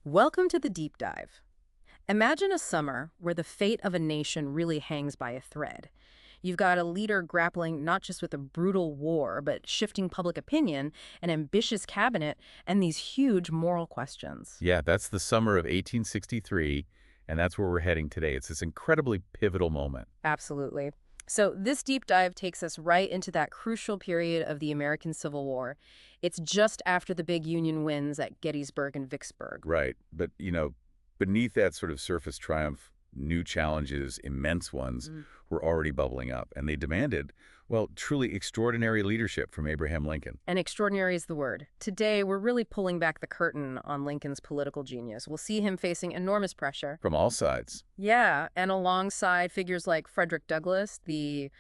Welcome to the deep dive. Imagine a summer where the fate of a nation really hangs by a thread. You've got a leader grappling not just with a brutal war, but shifting public opinion, an ambitious cabinet, and these huge moral questions. Yeah, that's the summer of 1863, and that's where we're heading today. It's this incredibly pivotal moment. Absolutely. So this deep dive takes us right into that crucial period of the American Civil War. It's just after the big Union wins at Gettysburg and Vicksburg. Right. But, beneath that sort of surface triumph, new challenges, immense ones, were already bubbling up, and they demanded, well, truly extraordinary leadership from Abraham Lincoln. And extraordinary is the word. Today, we're really pulling back the curtain on Lincoln's political genius. We'll see him facing enormous pressure. From all sides. Yeah, and alongside figures like Frederick Douglass, the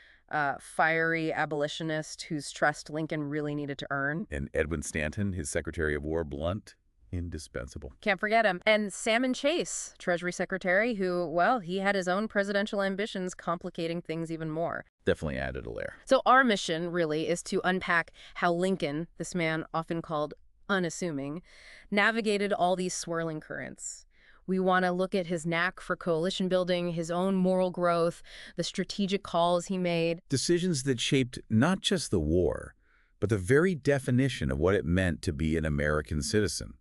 fiery abolitionist whose trust Lincoln really needed to earn. And Edwin Stanton, his Secretary of War, blunt, indispensable. Can't forget him. And Salmon Chase, Treasury Secretary, who, well, he had his own presidential ambitions, complicating things even more. Definitely added a layer. So our mission, really, is to unpack how Lincoln, this man often called unassuming, navigated all these swirling currents. We want to look at his knack for coalition building, his own moral growth, the strategic calls he made. Decisions that shaped not just the war, but the very definition of what it meant to be an American citizen.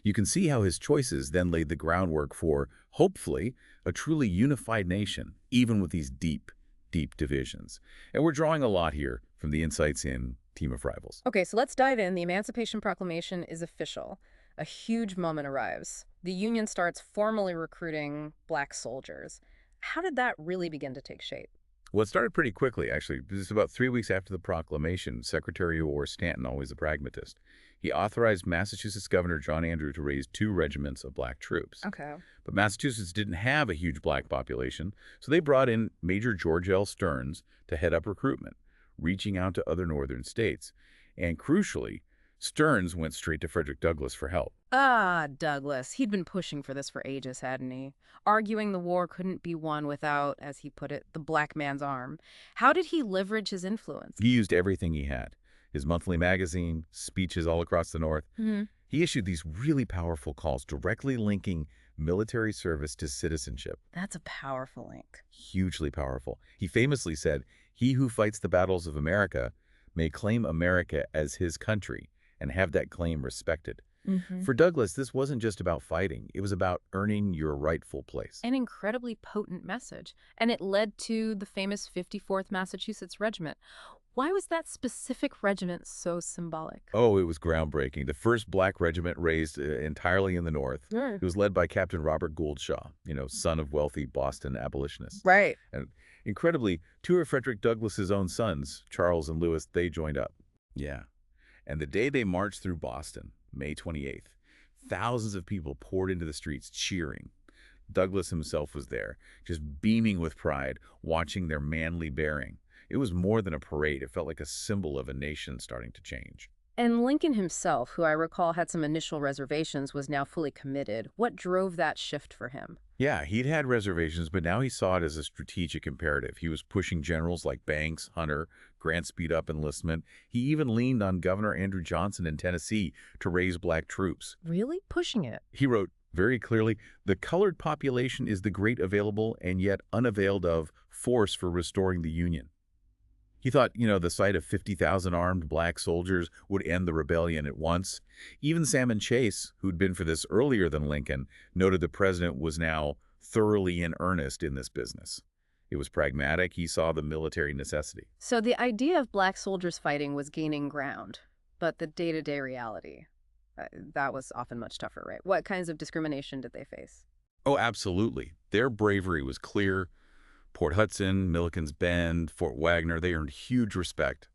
You can see how his choices then laid the groundwork for, hopefully, a truly unified nation, even with these deep, deep divisions. And we're drawing a lot here from the insights in Team of Rivals. Okay, so let's dive in. The Emancipation Proclamation is official. A huge moment arrives. The Union starts formally recruiting black soldiers. How did that really begin to take shape? Well, it started pretty quickly, actually. This is about 3 weeks after the proclamation. Secretary of War Stanton, always a pragmatist, he authorized Massachusetts Governor John Andrew to raise 2 regiments of black troops. Okay. But Massachusetts didn't have a huge black population, so they brought in Major George L. Stearns to head up recruitment, reaching out to other northern states. And crucially, Stearns went straight to Frederick Douglass for help. Ah, Douglas. He'd been pushing for this for ages, hadn't he? Arguing the war couldn't be won without, as he put it, the black man's arm. How did he leverage his influence? He used everything he had. His monthly magazine, speeches all across the North. He issued these really powerful calls directly linking military service to citizenship. That's a powerful link. Hugely powerful. He famously said, "He who fights the battles of America may claim America as his country and have that claim respected." For Douglass, this wasn't just about fighting. It was about earning your rightful place. An incredibly potent message. And it led to the famous 54th Massachusetts Regiment. Why was that specific regiment so symbolic? Oh, it was groundbreaking. The first black regiment raised entirely in the North. It was led by Captain Robert Gould Shaw, son of wealthy Boston abolitionists. Right. And incredibly, 2 of Frederick Douglass's own sons, Charles and Lewis, they joined up. Yeah. And the day they marched through Boston, May 28th, thousands of people poured into the streets cheering. Douglass himself was there, just beaming with pride, watching their manly bearing. It was more than a parade. It felt like a symbol of a nation starting to change. And Lincoln himself, who I recall had some initial reservations, was now fully committed. What drove that shift for him? Yeah, he'd had reservations, but now he saw it as a strategic imperative. He was pushing generals like Banks, Hunter, Grant speed up enlistment. He even leaned on Governor Andrew Johnson in Tennessee to raise black troops. Really? Pushing it? He wrote very clearly, "The colored population is the great available and yet unavailed of force for restoring the Union." He thought, the sight of 50,000 armed black soldiers would end the rebellion at once. Even Salmon Chase, who'd been for this earlier than Lincoln, noted the president was now thoroughly in earnest in this business. It was pragmatic. He saw the military necessity. So the idea of black soldiers fighting was gaining ground, but the day-to-day reality, that was often much tougher, right? What kinds of discrimination did they face? Oh, absolutely. Their bravery was clear. Port Hudson, Milliken's Bend, Fort Wagner, they earned huge respect.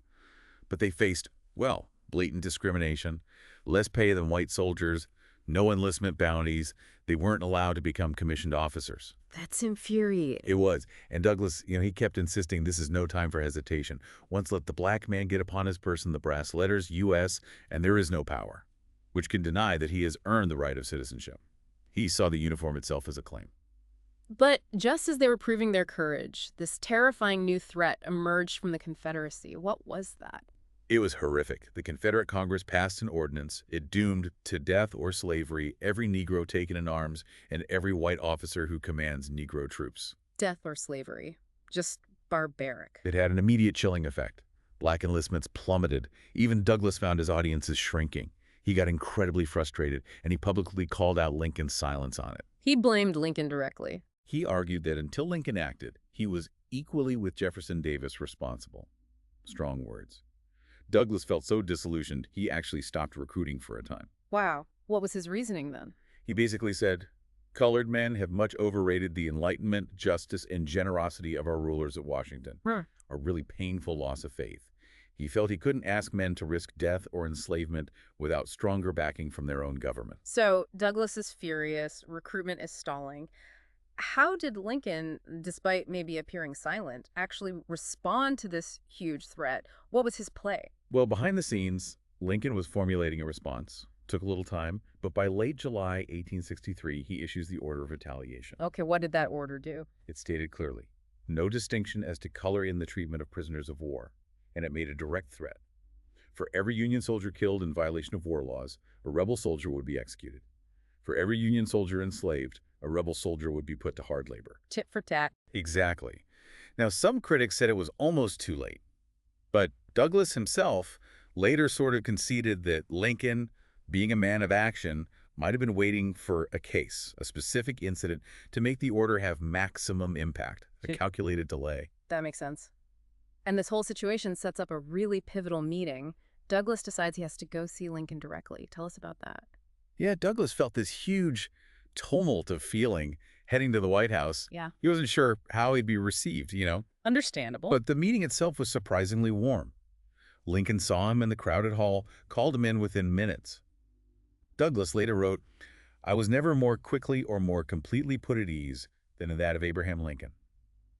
But they faced, well, blatant discrimination, less pay than white soldiers, no enlistment bounties. They weren't allowed to become commissioned officers. That's infuriating. It was. And Douglass, he kept insisting this is no time for hesitation. Once let the black man get upon his person the brass letters, U.S., and there is no power, which can deny that he has earned the right of citizenship. He saw the uniform itself as a claim. But just as they were proving their courage, this terrifying new threat emerged from the Confederacy. What was that? It was horrific. The Confederate Congress passed an ordinance. It doomed to death or slavery every Negro taken in arms and every white officer who commands Negro troops. Death or slavery. Just barbaric. It had an immediate chilling effect. Black enlistments plummeted. Even Douglass found his audiences shrinking. He got incredibly frustrated, and he publicly called out Lincoln's silence on it. He blamed Lincoln directly. He argued that until Lincoln acted, he was equally with Jefferson Davis responsible. Strong words. Douglass felt so disillusioned, he actually stopped recruiting for a time. Wow. What was his reasoning then? He basically said, "Colored men have much overrated the enlightenment, justice, and generosity of our rulers at Washington." A really painful loss of faith. He felt he couldn't ask men to risk death or enslavement without stronger backing from their own government. So Douglas is furious, recruitment is stalling. How did Lincoln, despite maybe appearing silent, actually respond to this huge threat? What was his play? Well, behind the scenes, Lincoln was formulating a response. Took a little time, but by late July 1863, he issues the order of retaliation. Okay, what did that order do? It stated clearly, no distinction as to color in the treatment of prisoners of war, and it made a direct threat. For every Union soldier killed in violation of war laws, a rebel soldier would be executed. For every Union soldier enslaved, a rebel soldier would be put to hard labor. Tit for tat. Exactly. Now, some critics said it was almost too late, but Douglass himself later sort of conceded that Lincoln, being a man of action, might have been waiting for a case, a specific incident, to make the order have maximum impact, a calculated delay. That makes sense. And this whole situation sets up a really pivotal meeting. Douglas decides he has to go see Lincoln directly. Tell us about that. Yeah, Douglass felt this huge tumult of feeling heading to the White House. Yeah. He wasn't sure how he'd be received, Understandable. But the meeting itself was surprisingly warm. Lincoln saw him in the crowded hall, called him in within minutes. Douglass later wrote, "I was never more quickly or more completely put at ease than in that of Abraham Lincoln."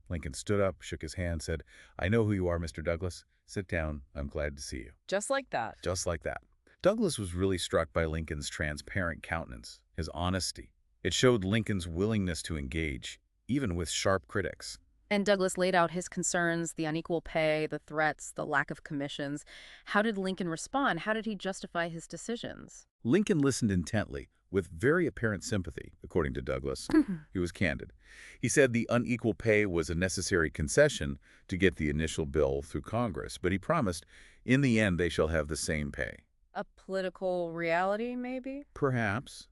Lincoln stood up, shook his hand, said, "I know who you are, Mr. Douglass. Sit down. I'm glad to see you." Just like that. Just like that. Douglass was really struck by Lincoln's transparent countenance, his honesty. It showed Lincoln's willingness to engage, even with sharp critics. And Douglas laid out his concerns, the unequal pay, the threats, the lack of commissions. How did Lincoln respond? How did he justify his decisions? Lincoln listened intently, with very apparent sympathy, according to Douglass. He was candid. He said the unequal pay was a necessary concession to get the initial bill through Congress, but he promised, in the end, they shall have the same pay. A political reality, maybe? Perhaps.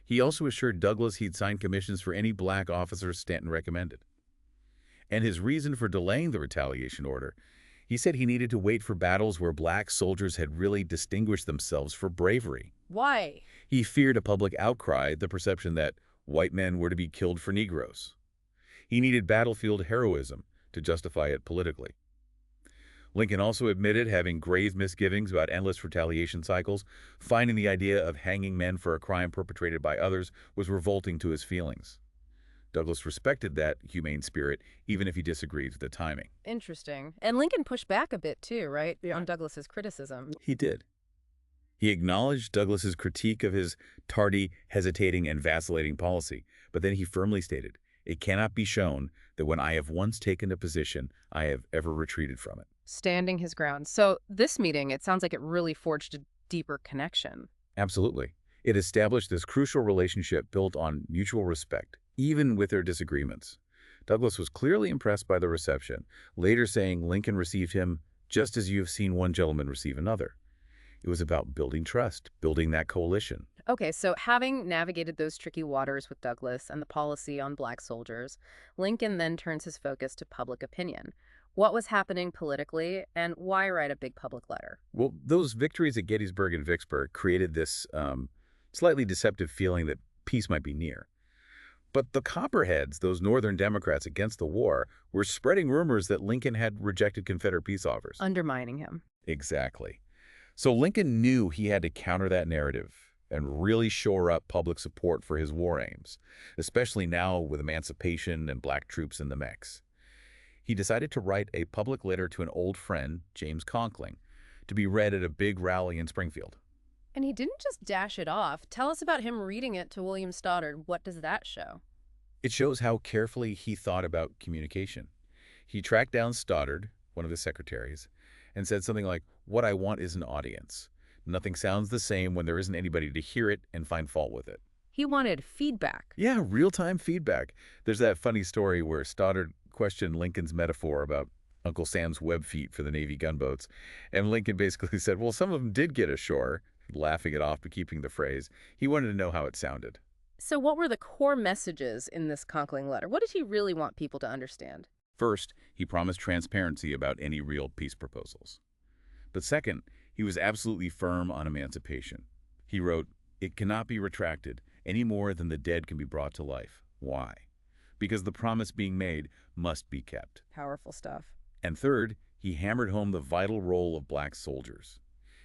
He also assured Douglass he'd sign commissions for any black officers Stanton recommended. And his reason for delaying the retaliation order, he said he needed to wait for battles where black soldiers had really distinguished themselves for bravery. Why? He feared a public outcry, the perception that white men were to be killed for Negroes. He needed battlefield heroism to justify it politically. Lincoln also admitted having grave misgivings about endless retaliation cycles, finding the idea of hanging men for a crime perpetrated by others was revolting to his feelings. Douglass respected that humane spirit, even if he disagreed with the timing. Interesting. And Lincoln pushed back a bit too, right? On Douglas's criticism. He did. He acknowledged Douglass's critique of his tardy, hesitating, and vacillating policy, but then he firmly stated, "It cannot be shown that when I have once taken a position, I have ever retreated from it." Standing his ground. So this meeting, it sounds like it really forged a deeper connection. Absolutely. It established this crucial relationship built on mutual respect, even with their disagreements. Douglass was clearly impressed by the reception, later saying Lincoln received him just as you have seen one gentleman receive another. It was about building trust, building that coalition. Okay, so having navigated those tricky waters with Douglass and the policy on black soldiers, Lincoln then turns his focus to public opinion. What was happening politically, and why write a big public letter? Well, those victories at Gettysburg and Vicksburg created this slightly deceptive feeling that peace might be near. But the Copperheads, those Northern Democrats against the war, were spreading rumors that Lincoln had rejected Confederate peace offers. Undermining him. Exactly. So Lincoln knew he had to counter that narrative and really shore up public support for his war aims, especially now with emancipation and black troops in the mix. He decided to write a public letter to an old friend, James Conkling, to be read at a big rally in Springfield. And he didn't just dash it off. Tell us about him reading it to William Stoddard. What does that show? It shows how carefully he thought about communication. He tracked down Stoddard, one of his secretaries, and said something like, What I want is an audience. Nothing sounds the same when there isn't anybody to hear it and find fault with it. He wanted feedback. Yeah, real-time feedback. There's that funny story where Stoddard questioned Lincoln's metaphor about Uncle Sam's web feet for the Navy gunboats, and Lincoln basically said, well, some of them did get ashore, laughing it off but keeping the phrase. He wanted to know how it sounded. So what were the core messages in this Conkling letter? What did he really want people to understand? First, he promised transparency about any real peace proposals. But second, he was absolutely firm on emancipation. He wrote, "It cannot be retracted any more than the dead can be brought to life." Why? Because the promise being made must be kept. Powerful stuff. And third, he hammered home the vital role of black soldiers.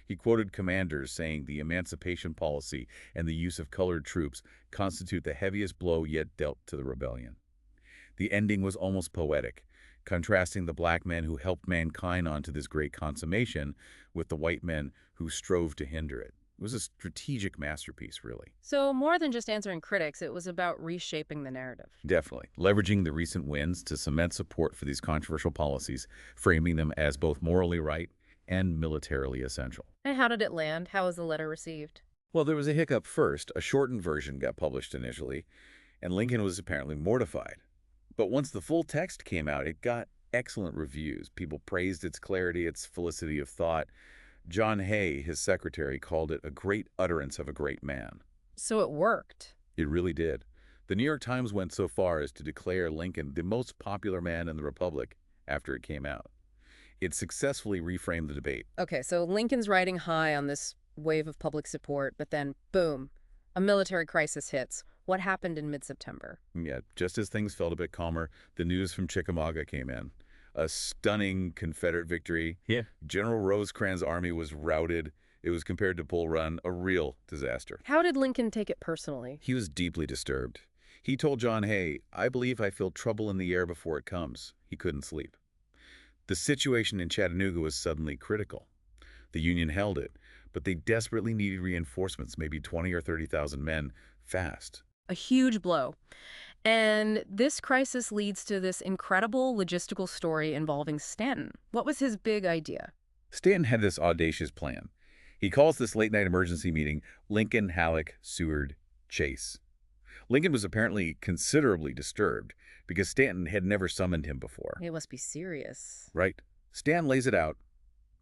He quoted commanders saying the emancipation policy and the use of colored troops constitute the heaviest blow yet dealt to the rebellion. The ending was almost poetic, contrasting the black men who helped mankind onto this great consummation with the white men who strove to hinder it. It was a strategic masterpiece, really. So more than just answering critics, it was about reshaping the narrative. Definitely. Leveraging the recent wins to cement support for these controversial policies, framing them as both morally right and militarily essential. And how did it land? How was the letter received? Well, there was a hiccup first. A shortened version got published initially, and Lincoln was apparently mortified. But once the full text came out, it got excellent reviews. People praised its clarity, its felicity of thought. John Hay, his secretary, called it a great utterance of a great man. So it worked. It really did. The New York Times went so far as to declare Lincoln the most popular man in the Republic after it came out. It successfully reframed the debate. Okay, so Lincoln's riding high on this wave of public support, but then, boom, a military crisis hits. What happened in mid-September? Yeah, just as things felt a bit calmer, the news from Chickamauga came in. A stunning Confederate victory. Yeah. General Rosecrans' army was routed. It was compared to Bull Run, a real disaster. How did Lincoln take it personally? He was deeply disturbed. He told John Hay, "I believe I feel trouble in the air before it comes." He couldn't sleep. The situation in Chattanooga was suddenly critical. The Union held it, but they desperately needed reinforcements, maybe 20 or 30,000 men, fast. A huge blow. And this crisis leads to this incredible logistical story involving Stanton. What was his big idea? Stanton had this audacious plan. He calls this late-night emergency meeting Lincoln, Halleck, Seward, Chase. Lincoln was apparently considerably disturbed because Stanton had never summoned him before. It must be serious. Right. Stanton lays it out,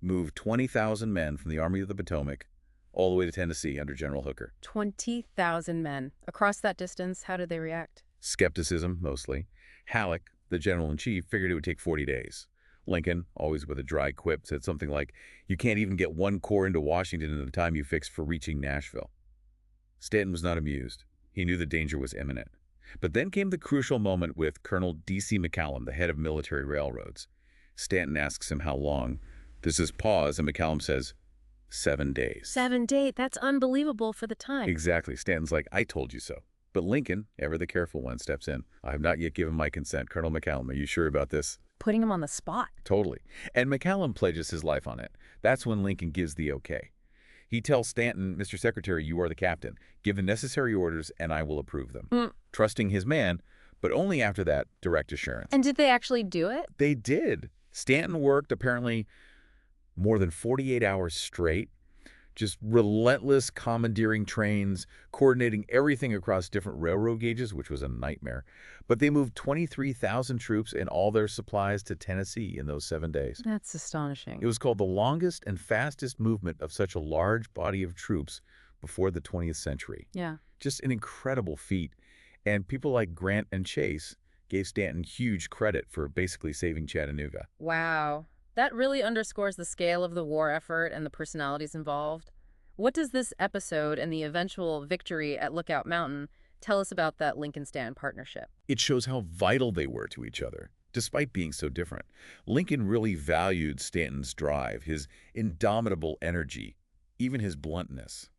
moved 20,000 men from the Army of the Potomac all the way to Tennessee under General Hooker. 20,000 men. Across that distance, how did they react? Skepticism, mostly. Halleck, the general-in-chief, figured it would take 40 days. Lincoln, always with a dry quip, said something like, "You can't even get one corps into Washington in the time you fixed for reaching Nashville." Stanton was not amused. He knew the danger was imminent. But then came the crucial moment with Colonel D.C. McCallum, the head of military railroads. Stanton asks him how long. There's this pause, and McCallum says, 7 days. 7 days? That's unbelievable for the time. Exactly. Stanton's like, "I told you so." But Lincoln, ever the careful one, steps in. "I have not yet given my consent. Colonel McCallum, are you sure about this?" Putting him on the spot. Totally. And McCallum pledges his life on it. That's when Lincoln gives the okay. He tells Stanton, "Mr. Secretary, you are the captain. Give the necessary orders, and I will approve them." Trusting his man, but only after that direct assurance. And did they actually do it? They did. Stanton worked apparently more than 48 hours straight, just relentless commandeering trains, coordinating everything across different railroad gauges, which was a nightmare. But they moved 23,000 troops and all their supplies to Tennessee in those 7 days. That's astonishing. It was called the longest and fastest movement of such a large body of troops before the 20th century. Yeah. Just an incredible feat. And people like Grant and Chase gave Stanton huge credit for basically saving Chattanooga. Wow. That really underscores the scale of the war effort and the personalities involved. What does this episode and the eventual victory at Lookout Mountain tell us about that Lincoln-Stanton partnership? It shows how vital they were to each other, despite being so different. Lincoln really valued Stanton's drive, his indomitable energy, even his bluntness.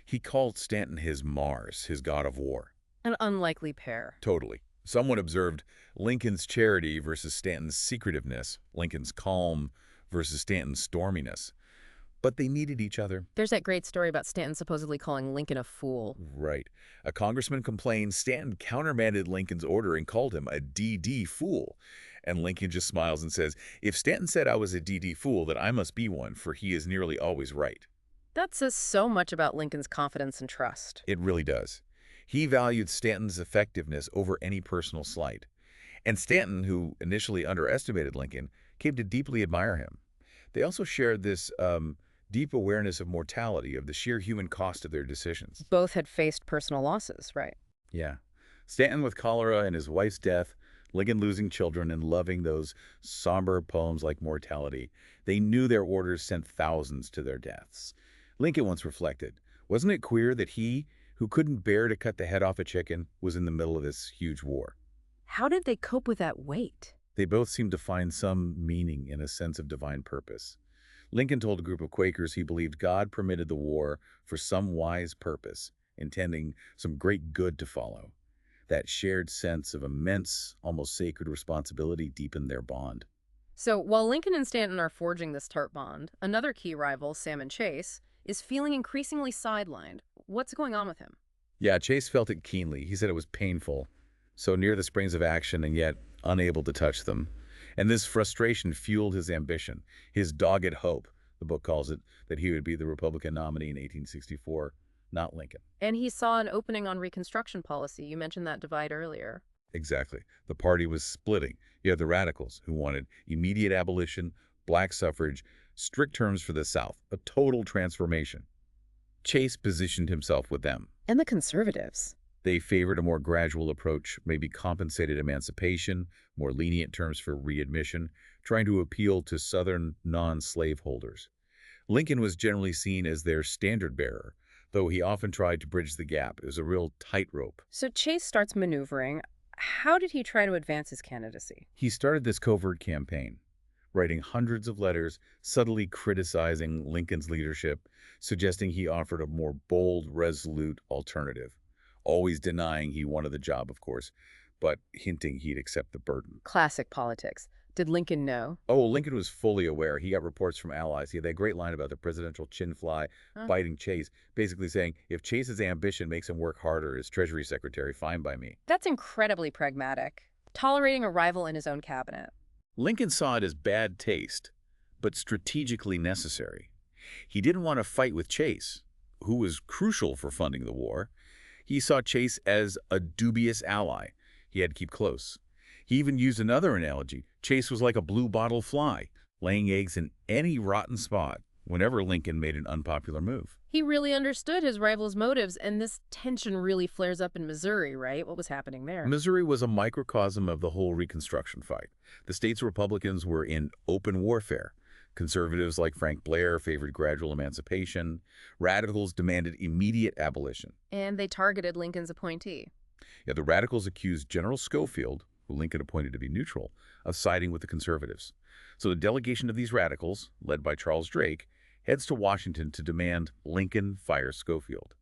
He called Stanton his Mars, his god of war. An unlikely pair. Totally. Someone observed Lincoln's charity versus Stanton's secretiveness, Lincoln's calm versus Stanton's storminess. But they needed each other. There's that great story about Stanton supposedly calling Lincoln a fool. Right. A congressman complained Stanton countermanded Lincoln's order and called him a DD fool. And Lincoln just smiles and says, "If Stanton said I was a DD fool, then I must be one, for he is nearly always right." That says so much about Lincoln's confidence and trust. It really does. He valued Stanton's effectiveness over any personal slight. And Stanton, who initially underestimated Lincoln, came to deeply admire him. They also shared this deep awareness of mortality, of the sheer human cost of their decisions. Both had faced personal losses, right? Yeah. Stanton with cholera and his wife's death, Lincoln losing children and loving those somber poems like Mortality. They knew their orders sent thousands to their deaths. Lincoln once reflected, wasn't it queer that he, who couldn't bear to cut the head off a chicken, was in the middle of this huge war? How did they cope with that weight? They both seemed to find some meaning in a sense of divine purpose. Lincoln told a group of Quakers he believed God permitted the war for some wise purpose, intending some great good to follow. That shared sense of immense, almost sacred responsibility deepened their bond. So while Lincoln and Stanton are forging this tart bond, another key rival, Salmon Chase, is feeling increasingly sidelined. What's going on with him? Yeah, Chase felt it keenly. He said it was painful, so near the springs of action and yet unable to touch them. And this frustration fueled his ambition, his dogged hope, the book calls it, that he would be the Republican nominee in 1864, not Lincoln. And he saw an opening on Reconstruction policy. You mentioned that divide earlier. Exactly. The party was splitting. You had the radicals, who wanted immediate abolition, black suffrage, strict terms for the South, a total transformation. Chase positioned himself with them. And the conservatives. They favored a more gradual approach, maybe compensated emancipation, more lenient terms for readmission, trying to appeal to Southern non-slave holders. Lincoln was generally seen as their standard bearer, though he often tried to bridge the gap. It was a real tightrope. So Chase starts maneuvering. How did he try to advance his candidacy? He started this covert campaign, writing hundreds of letters, subtly criticizing Lincoln's leadership, suggesting he offered a more bold, resolute alternative. Always denying he wanted the job, of course, but hinting he'd accept the burden. Classic politics. Did Lincoln know? Oh, Lincoln was fully aware. He got reports from allies. He had that great line about the presidential chin fly biting Chase, basically saying, if Chase's ambition makes him work harder as Treasury Secretary, fine by me. That's incredibly pragmatic. Tolerating a rival in his own cabinet. Lincoln saw it as bad taste, but strategically necessary. He didn't want to fight with Chase, who was crucial for funding the war. He saw Chase as a dubious ally. He had to keep close. He even used another analogy. Chase was like a blue bottle fly, laying eggs in any rotten spot whenever Lincoln made an unpopular move. He really understood his rival's motives, and this tension really flares up in Missouri, right? What was happening there? Missouri was a microcosm of the whole Reconstruction fight. The state's Republicans were in open warfare. Conservatives like Frank Blair favored gradual emancipation. Radicals demanded immediate abolition. And they targeted Lincoln's appointee. Yeah, the radicals accused General Schofield, who Lincoln appointed to be neutral, of siding with the conservatives. So the delegation of these radicals, led by Charles Drake, heads to Washington to demand Lincoln fire Schofield,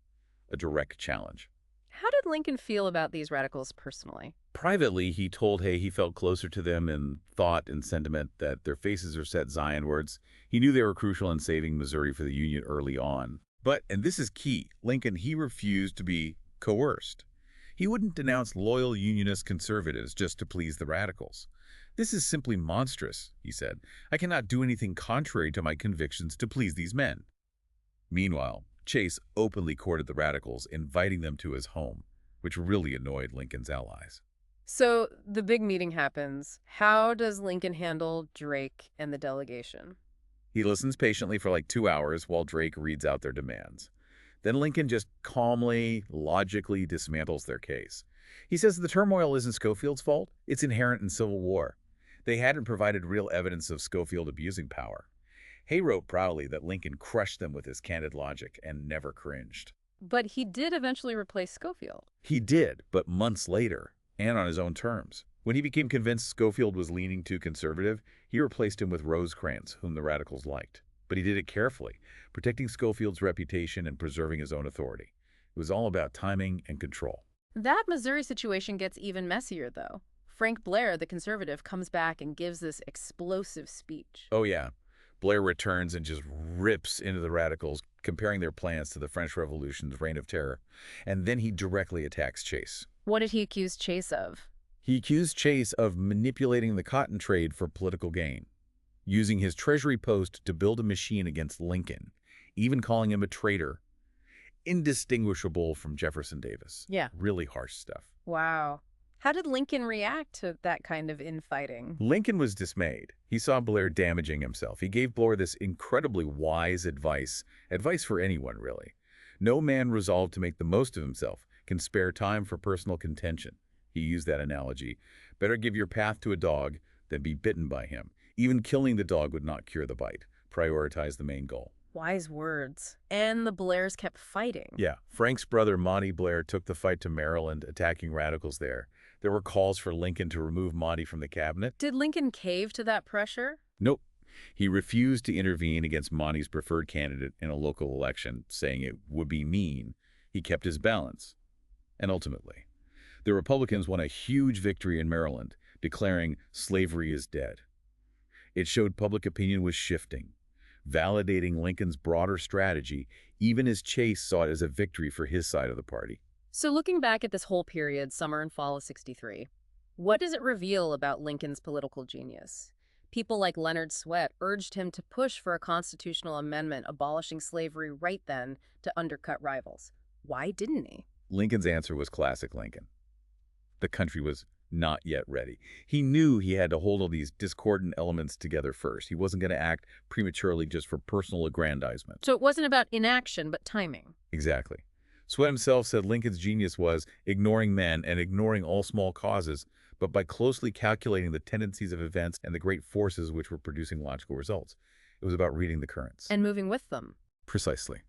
a direct challenge. How did Lincoln feel about these radicals personally? Privately, he told Hay he felt closer to them in thought and sentiment, that their faces are set Zionwards. He knew they were crucial in saving Missouri for the Union early on. But, and this is key, Lincoln, he refused to be coerced. He wouldn't denounce loyal Unionist conservatives just to please the radicals. This is simply monstrous, he said. I cannot do anything contrary to my convictions to please these men. Meanwhile, Chase openly courted the radicals, inviting them to his home, which really annoyed Lincoln's allies. So the big meeting happens. How does Lincoln handle Drake and the delegation? He listens patiently for like 2 hours while Drake reads out their demands. Then Lincoln just calmly, logically dismantles their case. He says the turmoil isn't Schofield's fault. It's inherent in Civil War. They hadn't provided real evidence of Schofield abusing power. Hay wrote proudly that Lincoln crushed them with his candid logic and never cringed. But he did eventually replace Schofield. He did, but months later, and on his own terms. When he became convinced Schofield was leaning too conservative, he replaced him with Rosecrans, whom the radicals liked. But he did it carefully, protecting Schofield's reputation and preserving his own authority. It was all about timing and control. That Missouri situation gets even messier, though. Frank Blair, the conservative, comes back and gives this explosive speech. Oh, yeah. Blair returns and just rips into the radicals, comparing their plans to the French Revolution's reign of terror. And then he directly attacks Chase. What did he accuse Chase of? He accused Chase of manipulating the cotton trade for political gain, using his Treasury post to build a machine against Lincoln, even calling him a traitor, indistinguishable from Jefferson Davis. Yeah. Really harsh stuff. Wow. How did Lincoln react to that kind of infighting? Lincoln was dismayed. He saw Blair damaging himself. He gave Blair this incredibly wise advice for anyone, really. No man resolved to make the most of himself can spare time for personal contention. He used that analogy. Better give your path to a dog than be bitten by him. Even killing the dog would not cure the bite. Prioritize the main goal. Wise words. And the Blairs kept fighting. Yeah, Frank's brother Monty Blair took the fight to Maryland, attacking radicals there. There were calls for Lincoln to remove Monty from the cabinet. Did Lincoln cave to that pressure? Nope. He refused to intervene against Monty's preferred candidate in a local election, saying it would be mean. He kept his balance. And ultimately, the Republicans won a huge victory in Maryland, declaring slavery is dead. It showed public opinion was shifting, validating Lincoln's broader strategy, even as Chase saw it as a victory for his side of the party. So looking back at this whole period, summer and fall of '63, what does it reveal about Lincoln's political genius? People like Leonard Swett urged him to push for a constitutional amendment abolishing slavery right then to undercut rivals. Why didn't he? Lincoln's answer was classic Lincoln. The country was not yet ready. He knew he had to hold all these discordant elements together first. He wasn't going to act prematurely just for personal aggrandizement. So it wasn't about inaction, but timing. Exactly. Swett himself said Lincoln's genius was ignoring men and ignoring all small causes, but by closely calculating the tendencies of events and the great forces which were producing logical results. It was about reading the currents. And moving with them. Precisely.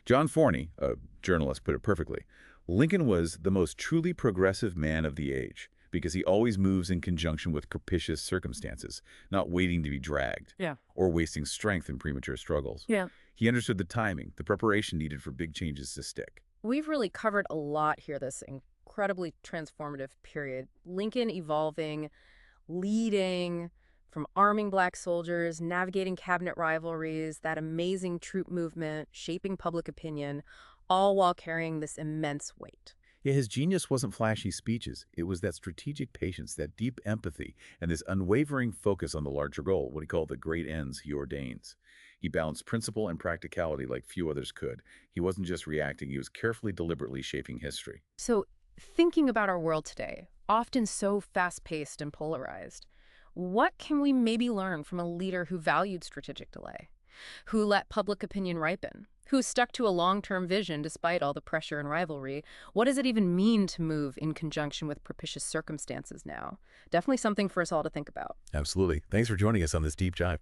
John Forney, a journalist, put it perfectly. Lincoln was the most truly progressive man of the age because he always moves in conjunction with propitious circumstances, not waiting to be dragged or wasting strength in premature struggles. He understood the timing, the preparation needed for big changes to stick. We've really covered a lot here, this incredibly transformative period. Lincoln evolving, leading, from arming black soldiers, navigating cabinet rivalries, that amazing troop movement, shaping public opinion, all while carrying this immense weight. Yeah, his genius wasn't flashy speeches. It was that strategic patience, that deep empathy, and this unwavering focus on the larger goal, what he called the great ends he ordains. He balanced principle and practicality like few others could. He wasn't just reacting, he was carefully, deliberately shaping history. So, thinking about our world today, often so fast-paced and polarized, what can we maybe learn from a leader who valued strategic delay, who let public opinion ripen, who stuck to a long-term vision despite all the pressure and rivalry? What does it even mean to move in conjunction with propitious circumstances now? Definitely something for us all to think about. Absolutely. Thanks for joining us on this deep dive.